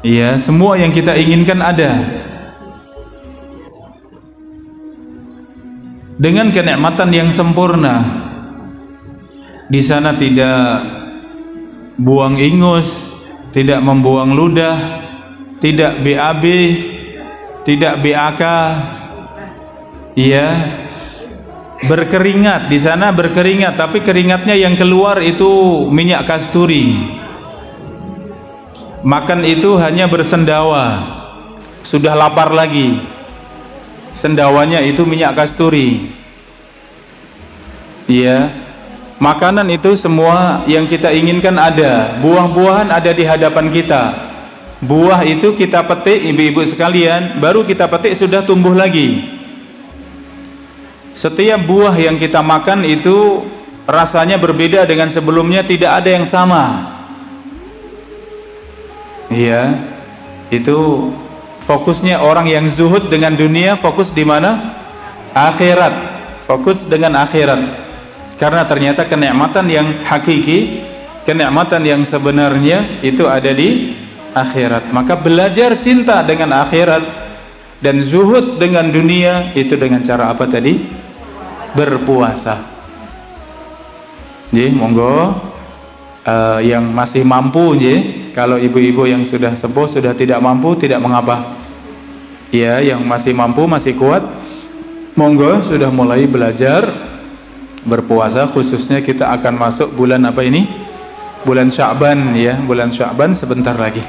Ya, semua yang kita inginkan ada. Dengan kenikmatan yang sempurna. Di sana tidak buang ingus, tidak membuang ludah, tidak BAB, tidak BAK, ya, berkeringat di sana, berkeringat, tapi keringatnya yang keluar itu minyak kasturi. Makan itu hanya bersendawa, sudah lapar lagi, sendawanya itu minyak kasturi. Ya, makanan itu semua yang kita inginkan ada, buah-buahan ada di hadapan kita. Buah itu kita petik, ibu-ibu sekalian, baru kita petik sudah tumbuh lagi. Setiap buah yang kita makan itu rasanya berbeda dengan sebelumnya, tidak ada yang sama. Iya, itu fokusnya orang yang zuhud dengan dunia, fokus di mana? Akhirat, fokus dengan akhirat. Karena ternyata kenikmatan yang hakiki, kenikmatan yang sebenarnya itu ada di akhirat. Maka belajar cinta dengan akhirat dan zuhud dengan dunia itu dengan cara apa tadi? Berpuasa. Jadi monggo yang masih mampu, kalau ibu-ibu yang sudah sepuh sudah tidak mampu, tidak mengapa. Ya, yang masih mampu, masih kuat, monggo sudah mulai belajar berpuasa. Khususnya kita akan masuk bulan apa ini? Bulan Sya'ban, ya, bulan Sya'ban sebentar lagi.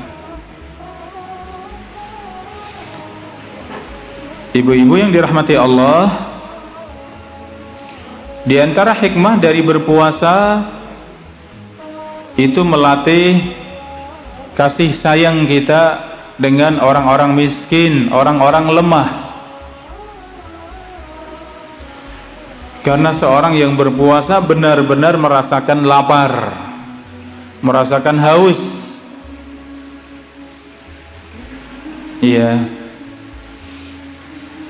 Ibu-ibu yang dirahmati Allah, di antara hikmah dari berpuasa itu melatih kasih sayang kita dengan orang-orang miskin, orang-orang lemah. Karena seorang yang berpuasa benar-benar merasakan lapar, merasakan haus. Iya,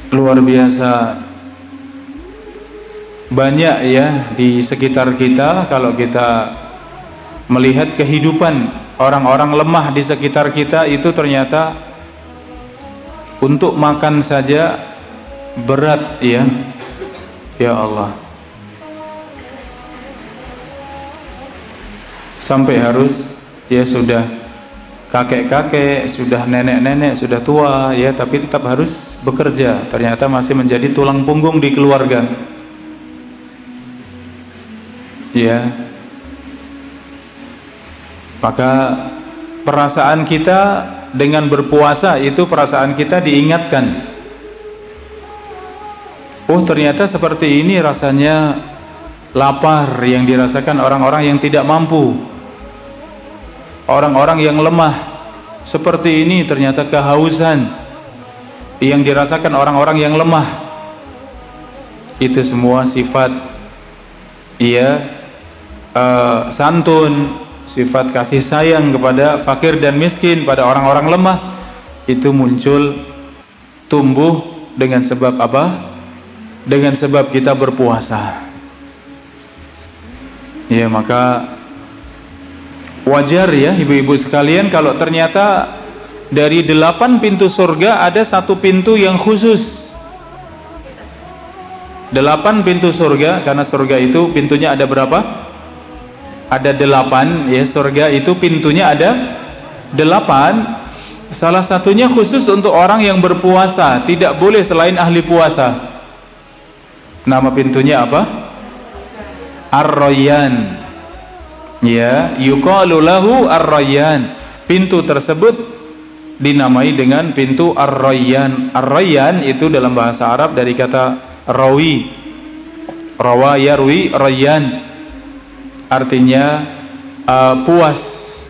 luar biasa banyak ya di sekitar kita. Kalau kita melihat kehidupan orang-orang lemah di sekitar kita, itu ternyata untuk makan saja berat, ya. Ya Allah, sampai harus, ya, sudah kakek-kakek, sudah nenek-nenek, sudah tua, ya, tapi tetap harus bekerja. Ternyata masih menjadi tulang punggung di keluarga, ya. Maka perasaan kita dengan berpuasa itu, perasaan kita diingatkan, oh ternyata seperti ini rasanya lapar yang dirasakan orang-orang yang tidak mampu, orang-orang yang lemah. Seperti ini ternyata kehausan yang dirasakan orang-orang yang lemah. Itu semua sifat, ya, santun, sifat kasih sayang kepada fakir dan miskin, pada orang-orang lemah, itu muncul, tumbuh dengan sebab apa? Dengan sebab kita berpuasa. Ya, maka wajar, ya, ibu-ibu sekalian, kalau ternyata dari 8 pintu surga ada 1 pintu yang khusus. 8 pintu surga, karena surga itu pintunya ada berapa? Ada 8, ya, surga itu pintunya ada 8. Salah satunya khusus untuk orang yang berpuasa, tidak boleh selain ahli puasa. Nama pintunya apa? Ar-Rayyan, ya, yuqalu lahu Ar-Rayyan. Pintu tersebut dinamai dengan pintu Ar-Rayyan. Ar-Rayyan itu dalam bahasa Arab dari kata rawi, rawa yarwi rayyan, artinya puas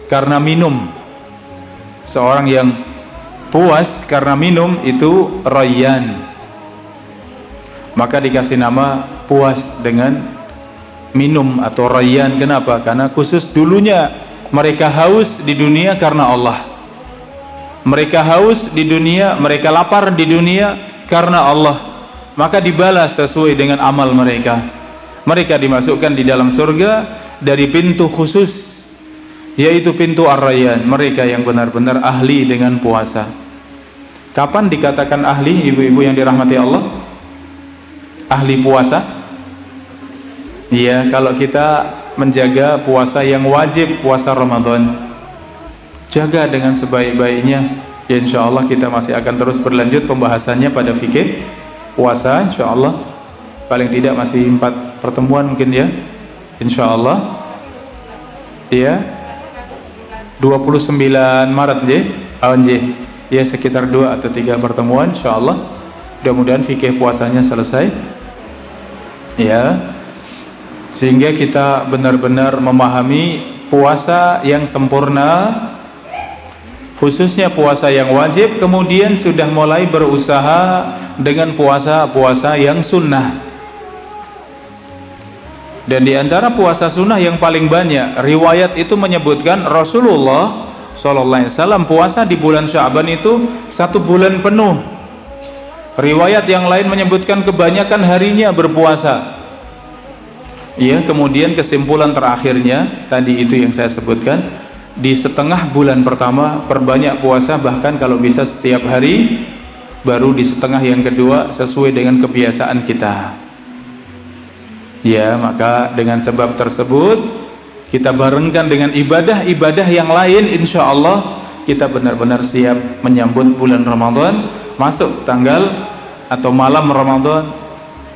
karena minum. Seorang yang puas karena minum itu Rayyan. Maka dikasih nama puas dengan minum atau Rayyan. Kenapa? Karena khusus dulunya mereka haus di dunia karena Allah. Mereka haus di dunia, mereka lapar di dunia karena Allah. Maka dibalas sesuai dengan amal mereka. Mereka dimasukkan di dalam surga dari pintu khusus, yaitu pintu Ar-Rayyan. Mereka yang benar-benar ahli dengan puasa. Kapan dikatakan ahli, ibu-ibu yang dirahmati Allah? Ahli puasa, ya, kalau kita menjaga puasa yang wajib, puasa Ramadan, jaga dengan sebaik-baiknya. Ya, insya Allah kita masih akan terus berlanjut pembahasannya pada fikih puasa, insya Allah. Paling tidak masih 4 pertemuan mungkin ya, insya Allah. Ya, 29 Maret ya, sekitar 2 atau 3 pertemuan, insya Allah. Mudah-mudahan fikih puasanya selesai, ya, sehingga kita benar-benar memahami puasa yang sempurna, khususnya puasa yang wajib, kemudian sudah mulai berusaha dengan puasa-puasa yang sunnah. Dan di antara puasa sunnah yang paling banyak, riwayat itu menyebutkan Rasulullah SAW puasa di bulan Sya'ban itu 1 bulan penuh. Riwayat yang lain menyebutkan kebanyakan harinya berpuasa. Ya, kemudian kesimpulan terakhirnya tadi itu yang saya sebutkan, di setengah bulan pertama perbanyak puasa, bahkan kalau bisa setiap hari. Baru di setengah yang kedua sesuai dengan kebiasaan kita. Ya, maka dengan sebab tersebut kita barengkan dengan ibadah-ibadah yang lain, insya Allah kita benar-benar siap menyambut bulan Ramadan. Masuk tanggal atau malam Ramadan,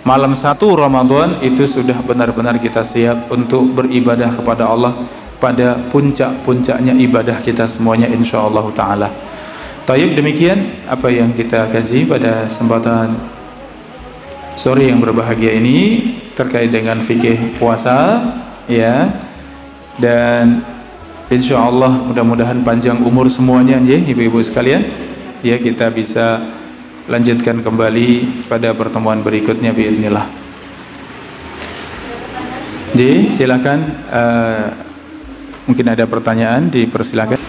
malam 1 Ramadan itu sudah benar-benar kita siap untuk beribadah kepada Allah pada puncak-puncaknya ibadah kita semuanya, insyaallah ta'ala. Tayyib, demikian apa yang kita kaji pada kesempatan sore yang berbahagia ini terkait dengan fikih puasa, ya. Dan insyaallah mudah-mudahan panjang umur semuanya ya, ibu-ibu sekalian. Ya, kita bisa lanjutkan kembali pada pertemuan berikutnya biidznillah. Jadi silakan, mungkin ada pertanyaan, dipersilakan.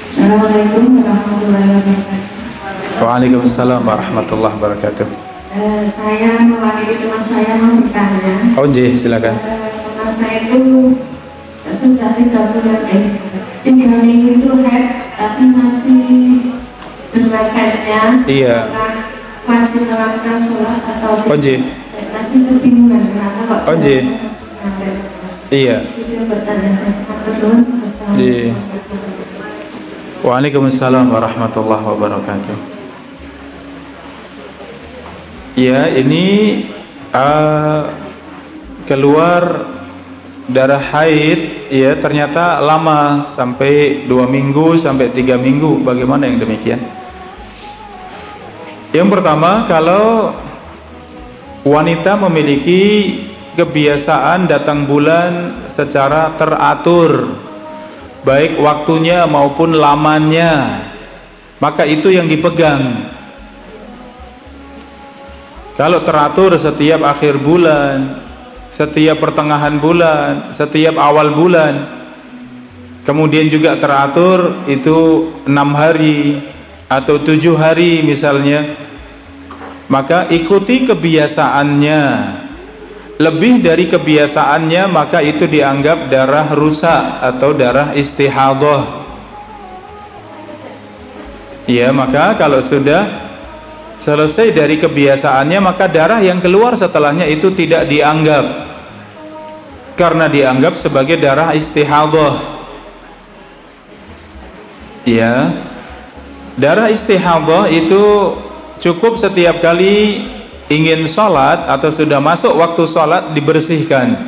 Assalamualaikum warahmatullahi wabarakatuh. Waalaikumsalam warahmatullahi wabarakatuh. Saya mewakili teman saya mau bertanya. Oh, silakan. Teman saya itu sudah 3 minggu itu haid, tapi masih beras haidnya. Iya. Wajib melakukan sholat atau masih kebingungan kenapa kok? Iya. Itu bertanya saya. Assalamualaikum. Waalaikumsalam warahmatullahi wabarakatuh. Ya, ini keluar darah haid, ya, ternyata lama sampai 2 minggu sampai 3 minggu. Bagaimana yang demikian? Yang pertama, kalau wanita memiliki kebiasaan datang bulan secara teratur, baik waktunya maupun lamanya, maka itu yang dipegang. Kalau teratur setiap akhir bulan, setiap pertengahan bulan, setiap awal bulan, kemudian juga teratur itu 6 hari atau 7 hari misalnya, maka ikuti kebiasaannya. Lebih dari kebiasaannya, maka itu dianggap darah rusak atau darah istihadhah. Ya, maka kalau sudah selesai dari kebiasaannya, maka darah yang keluar setelahnya itu tidak dianggap, karena dianggap sebagai darah istihadhah. Ya, darah istihadhah itu cukup setiap kali ingin sholat atau sudah masuk waktu sholat dibersihkan,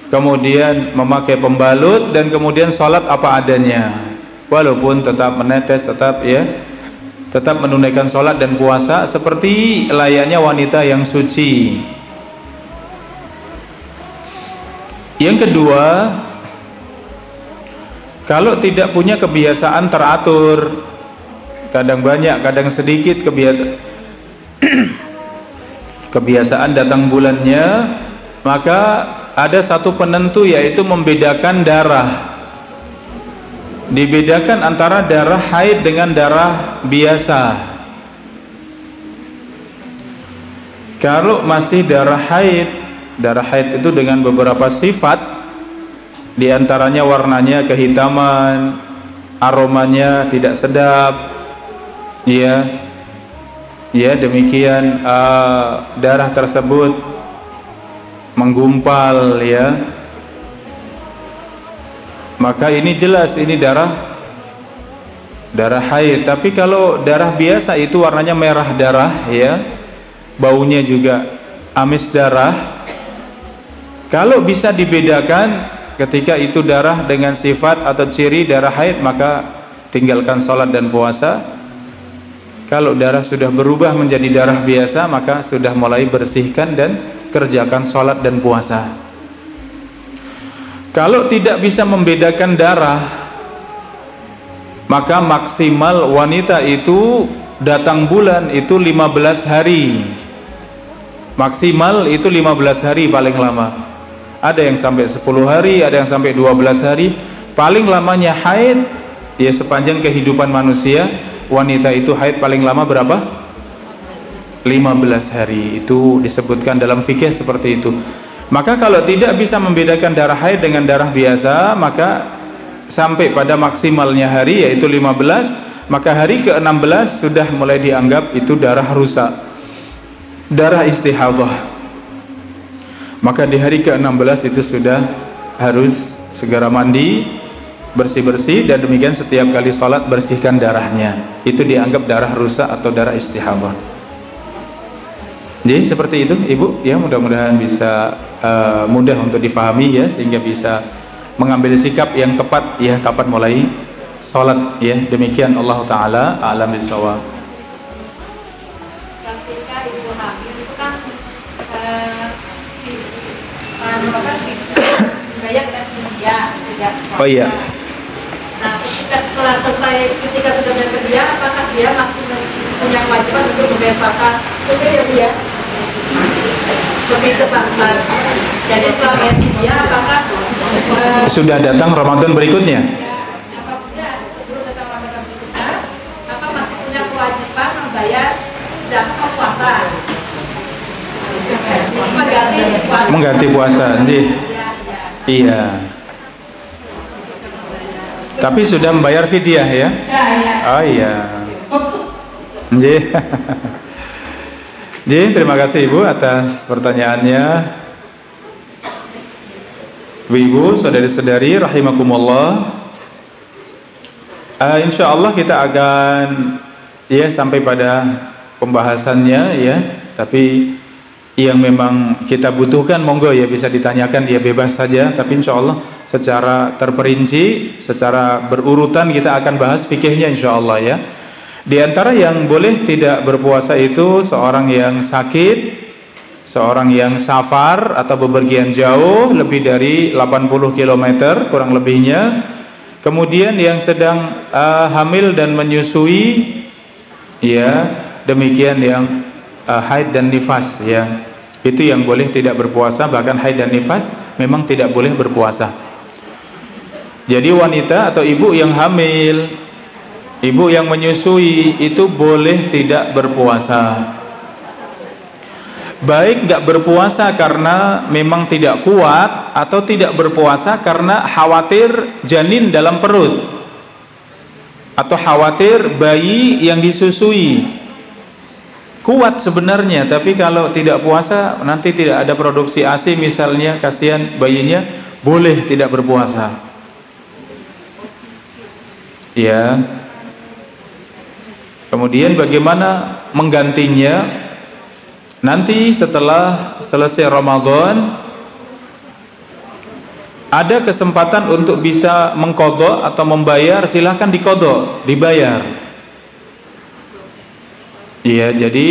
kemudian memakai pembalut, dan kemudian sholat apa adanya, walaupun tetap menetes, tetap menunaikan sholat dan puasa seperti layaknya wanita yang suci. Yang kedua, kalau tidak punya kebiasaan teratur, kadang banyak kadang sedikit kebiasaan datang bulannya, maka ada satu penentu, yaitu membedakan darah. Dibedakan antara darah haid dengan darah biasa. Kalau masih darah haid itu dengan beberapa sifat, diantaranya warnanya kehitaman, aromanya tidak sedap, ya demikian, darah tersebut menggumpal, ya, maka ini jelas ini darah darah haid. Tapi kalau darah biasa itu warnanya merah darah ya, baunya juga amis darah. Kalau bisa dibedakan ketika itu darah dengan sifat atau ciri darah haid, maka tinggalkan sholat dan puasa. Kalau darah sudah berubah menjadi darah biasa, maka sudah mulai bersihkan dan kerjakan sholat dan puasa. Kalau tidak bisa membedakan darah, maka maksimal wanita itu datang bulan itu 15 hari. Maksimal itu 15 hari paling lama. Ada yang sampai 10 hari, ada yang sampai 12 hari. Paling lamanya haid ya sepanjang kehidupan manusia, wanita itu haid paling lama berapa? 15 hari. Itu disebutkan dalam fikih seperti itu. Maka kalau tidak bisa membedakan darah haid dengan darah biasa, maka sampai pada maksimalnya hari yaitu 15, maka hari ke-16 sudah mulai dianggap itu darah rusak, darah istihadah. Maka di hari ke-16 itu sudah harus segera mandi, bersih-bersih, dan demikian setiap kali sholat bersihkan darahnya. Itu dianggap darah rusak atau darah istihadah. Jadi seperti itu Ibu ya, mudah-mudahan bisa mudah untuk difahami ya, sehingga bisa mengambil sikap yang tepat ya kapan mulai sholat ya. Demikian Allah Ta'ala a'lam bishawab. Ketika ibu hamil itu kan bayar kan dia tidak. Oh iya. Nah ketika setelah selesai, ketika sudah bekerja, apakah dia masih punya kewajiban untuk membayar zakat? Itu ya Bu ya, lebih cepat. Jadi setelah bayar dia, apakah Sudah datang Ramadan berikutnya? apabila sebelum datang Ramadan berikutnya, apa masih punya kewajiban membayar zakat puasa? Mengganti puasa, iya. Tapi sudah membayar fidyah ya? Oh iya. Jadi terima kasih Ibu atas pertanyaannya. Ibu, saudari-saudari rahimakumullah. Insya Allah kita akan ya sampai pada pembahasannya ya. Tapi yang memang kita butuhkan monggo ya bisa ditanyakan, dia bebas saja. Tapi insya Allah secara terperinci, secara berurutan kita akan bahas fikihnya insya Allah ya. Di antara yang boleh tidak berpuasa itu seorang yang sakit, seorang yang safar atau bepergian jauh lebih dari 80 km kurang lebihnya, kemudian yang sedang hamil dan menyusui ya, demikian yang haid dan nifas ya, itu yang boleh tidak berpuasa. Bahkan haid dan nifas memang tidak boleh berpuasa. Jadi wanita atau ibu yang hamil, ibu yang menyusui itu boleh tidak berpuasa. Baik nggak berpuasa karena memang tidak kuat, atau tidak berpuasa karena khawatir janin dalam perut, atau khawatir bayi yang disusui. Kuat sebenarnya, tapi kalau tidak puasa nanti tidak ada produksi ASI misalnya, kasihan bayinya, boleh tidak berpuasa ya. Kemudian bagaimana menggantinya? Nanti setelah selesai Ramadan ada kesempatan untuk bisa mengqadha atau membayar, silahkan diqadha, dibayar. Iya, jadi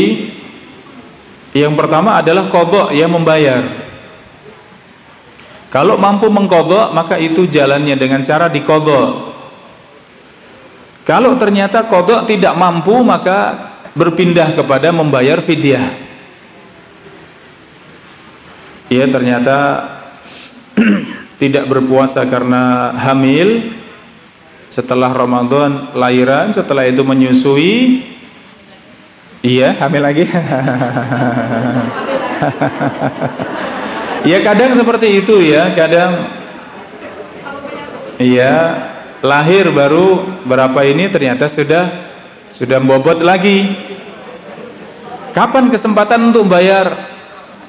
yang pertama adalah qadha, ya membayar. Kalau mampu mengqadha maka itu jalannya dengan cara diqadha. Kalau ternyata qadha tidak mampu maka berpindah kepada membayar fidyah. Ya ternyata tidak berpuasa karena hamil, setelah Ramadan lahiran, setelah itu menyusui. Iya, hamil lagi. Ya kadang seperti itu ya, kadang iya, lahir baru berapa ini ternyata sudah bobot lagi. Kapan kesempatan untuk bayar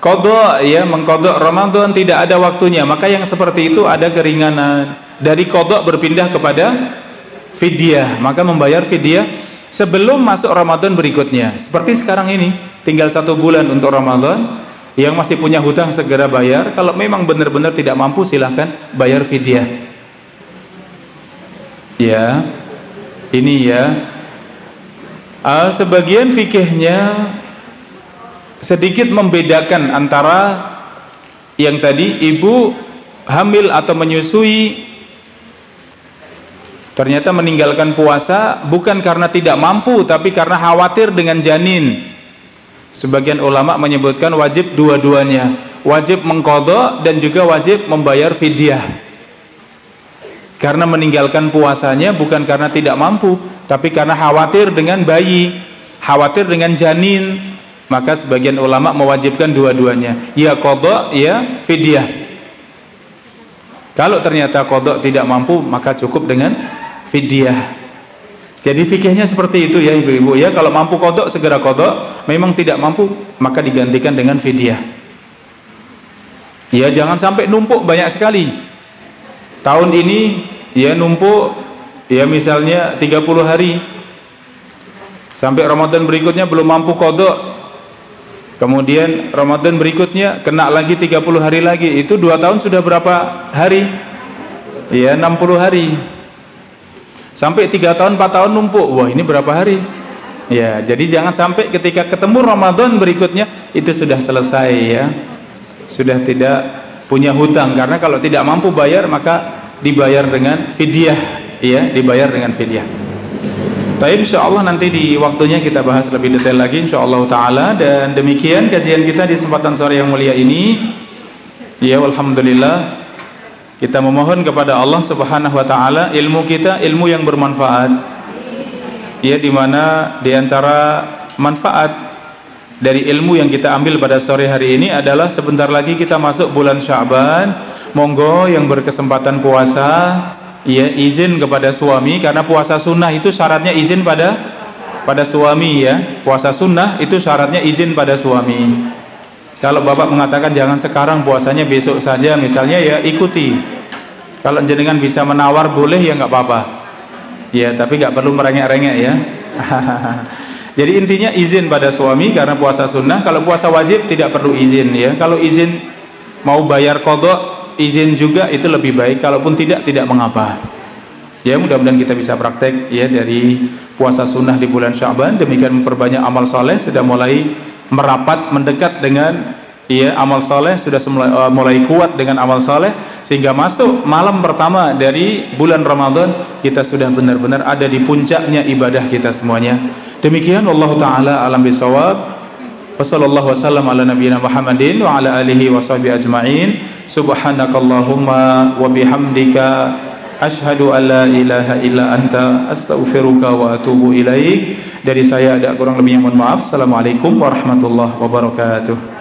qadha ya, mengqadha Ramadan? Tidak ada waktunya. Maka yang seperti itu ada keringanan dari qadha berpindah kepada fidyah, maka membayar fidyah sebelum masuk Ramadan berikutnya. Seperti sekarang ini, tinggal 1 bulan untuk Ramadan. Yang masih punya hutang segera bayar. Kalau memang benar-benar tidak mampu, silahkan bayar fidyah. Ya, ini ya. Sebagian fikihnya sedikit membedakan antara yang tadi ibu hamil atau menyusui ternyata meninggalkan puasa bukan karena tidak mampu, tapi karena khawatir dengan janin. Sebagian ulama menyebutkan wajib dua-duanya, wajib mengqadha dan juga wajib membayar fidyah. Karena meninggalkan puasanya bukan karena tidak mampu, tapi karena khawatir dengan bayi, khawatir dengan janin, maka sebagian ulama mewajibkan dua-duanya, ya qadha ya fidyah. Kalau ternyata qadha tidak mampu, maka cukup dengan fidyah. Jadi fikihnya seperti itu ya ibu-ibu ya. Kalau mampu qadha segera qadha, memang tidak mampu maka digantikan dengan fidyah. Ya, jangan sampai numpuk banyak sekali. Tahun ini ya numpuk ya misalnya 30 hari. Sampai Ramadan berikutnya belum mampu qadha. Kemudian Ramadan berikutnya kena lagi 30 hari lagi. Itu 2 tahun sudah berapa hari? Ya 60 hari. Sampai 3 tahun 4 tahun numpuk, wah ini berapa hari ya. Jadi jangan sampai ketika ketemu Ramadan berikutnya itu sudah selesai ya, sudah tidak punya hutang. Karena kalau tidak mampu bayar maka dibayar dengan fidyah ya, dibayar dengan fidyah. Tapi insyaallah nanti di waktunya kita bahas lebih detail lagi insyaallah taala. Dan demikian kajian kita di kesempatan sore yang mulia ini ya. Alhamdulillah kita memohon kepada Allah Subhanahu wa taala ilmu kita ilmu yang bermanfaat. Ya, di mana di antara manfaat dari ilmu yang kita ambil pada sore hari ini adalah sebentar lagi kita masuk bulan Sya'ban. Monggo yang berkesempatan puasa ya izin kepada suami, karena puasa sunnah itu syaratnya izin pada suami ya. Puasa sunnah itu syaratnya izin pada suami. Kalau bapak mengatakan jangan sekarang puasanya besok saja misalnya, ya ikuti. Kalau jenengan bisa menawar boleh ya nggak apa-apa. Ya, tapi nggak perlu merengek-rengek ya. Jadi intinya izin pada suami karena puasa sunnah. Kalau puasa wajib tidak perlu izin ya. Kalau izin mau bayar qadha, izin juga itu lebih baik. Kalaupun tidak mengapa. Ya, mudah-mudahan kita bisa praktek ya dari puasa sunnah di bulan Sya'ban. Demikian memperbanyak amal soleh, sudah mulai merapat mendekat dengan ya amal soleh, sudah mulai kuat dengan amal soleh, sehingga masuk malam pertama dari bulan Ramadan kita sudah benar-benar ada di puncaknya ibadah kita semuanya. Demikian wallahu taala alam bisawab. Wassallallahu wasallam ala nabiyina Muhammadin wa ala alihi wa sahbihi ajma'in. Subhanakallahumma wa bihamdika asyhadu an la ilaha illa anta astaghfiruka wa atubu ilaik. Dari saya ada kurang lebihnya mohon maaf. Assalamualaikum warahmatullahi wabarakatuh.